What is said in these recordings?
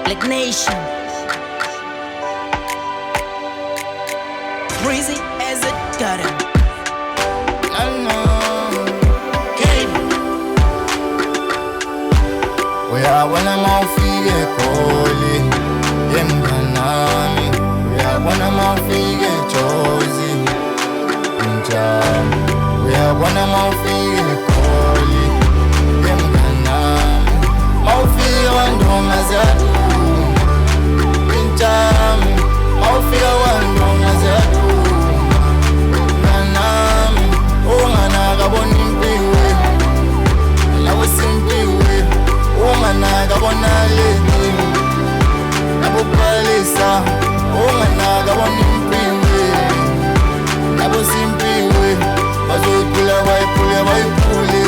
Black Nation, breezy as a gutter. Uyabona mawufike eGoli yemnganami, uyabona mawufike eJozi njalo, uyabona mawufike eGoli yemnganami, mawufike wandonga ziyaduma intami, mawufike wandonga ziyaduma mnganami, unganaka bona impiwe lawo simpiwe, unganaka bona leni labo palisa, unganaka bona impiwe labo simpiwe, bazoyiphula bayiphule bayiphule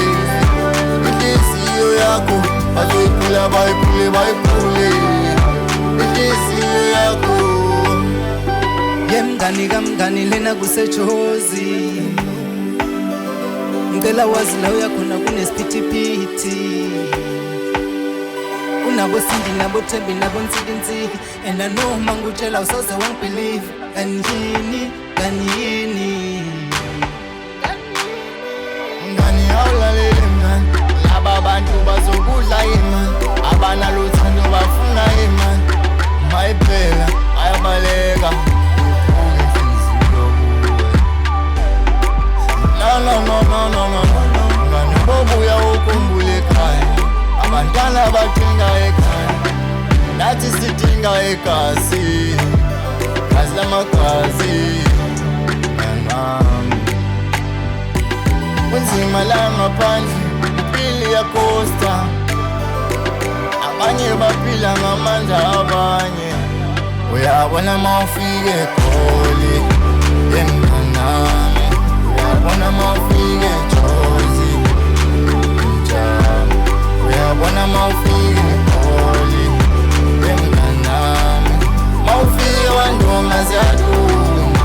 inhliziyo yakho, bazoyiphula bayiphule bayiphule inhliziyo yakho. Yemngani kamngani lena kuseJozi, ngicela wazi la uyakhona kunesiphithiphithi, unabo Sindi nabo Thembi nabo Ntsikintsiki, and I know mangutshela usoze wangibelieve. Kanjini kanjini Mngani awulalele mngani, laba bantu bazokudla imali, abanalo uthando bafuna imali, mayiphela ayabaleka uphuke inhliziyo kuwe. Mngani bobuya ukhumbule ekhaya, abantwana badinga ekhaya, nathi sidinga igazi, gazi lamagazi mngani. Kunzima la ngaphandle, impilo yakosta, abanye baphila ngamandla abanye. Uyabona mawufike eGoli yemnganami, uyabona mawufike eJozi njalo, uyabona mawufike eGoli yemnganami, mawufike wandonga ziyaduma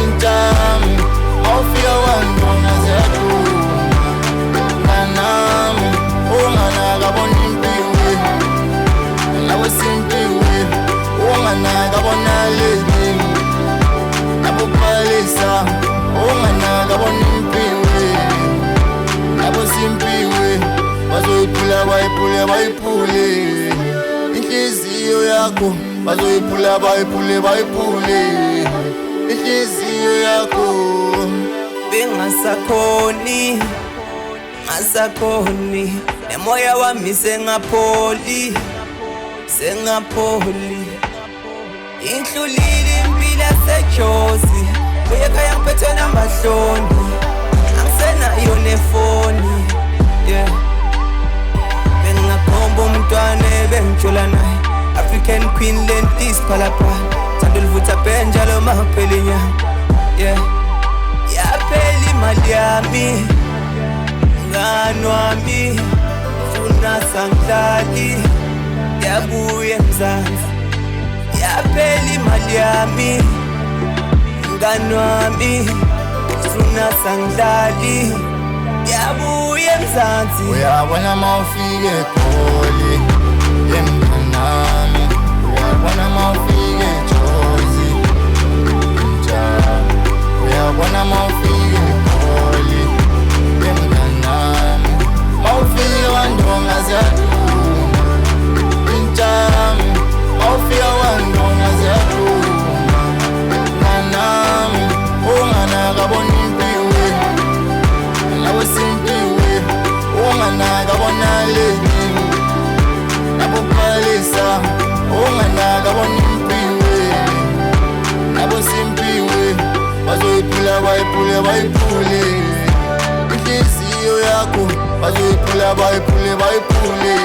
intami, mawufike wandonga ziyaduma mnganami, unganaka bona impiwe lawo simpiwe, unganaka bona leni labo palisa, unganaka bona impiwe labo simpiwe, bazoyiphula bayiphule bayiphule inhliziyo yakho, bazoyiphula bayiphule bayiphule inhliziyo yakho. bengasakhoni ngasakhoni, nemoya wami sengapholi inhlulile impilo yaseJozi, buye ekhaya ngiphethwe namahloni, angisenayo nefoni, yeah. Bengingakhomba umntwana ebengijula naye, African Queen Lentis phalaphala, thando livutha penjalo maphela inyanga, yeah. Yaphela imali yami mngani wami, funa sangidlali yabuye eMzansi. Yaphela imali yami mngani wami, funa sangidlali yabuye eMzansi. Uyabona mawufike eGoli yemnganami, uyabona mawufike eJozi njalo, uyabona mawufike eGoli yemnganami, mawufike wandonga ziyaduma intami, mawufike wandonga ziyaduma mnganami, unganaka bona impiwe lawo simpiwe, unganaka bona leni labo palisa, unganaka bona impiwe labo simpiwe, bazoyiphula bayiphule bayiphule inhliziyo yakho, bazoyiphula bayiphule bayiphule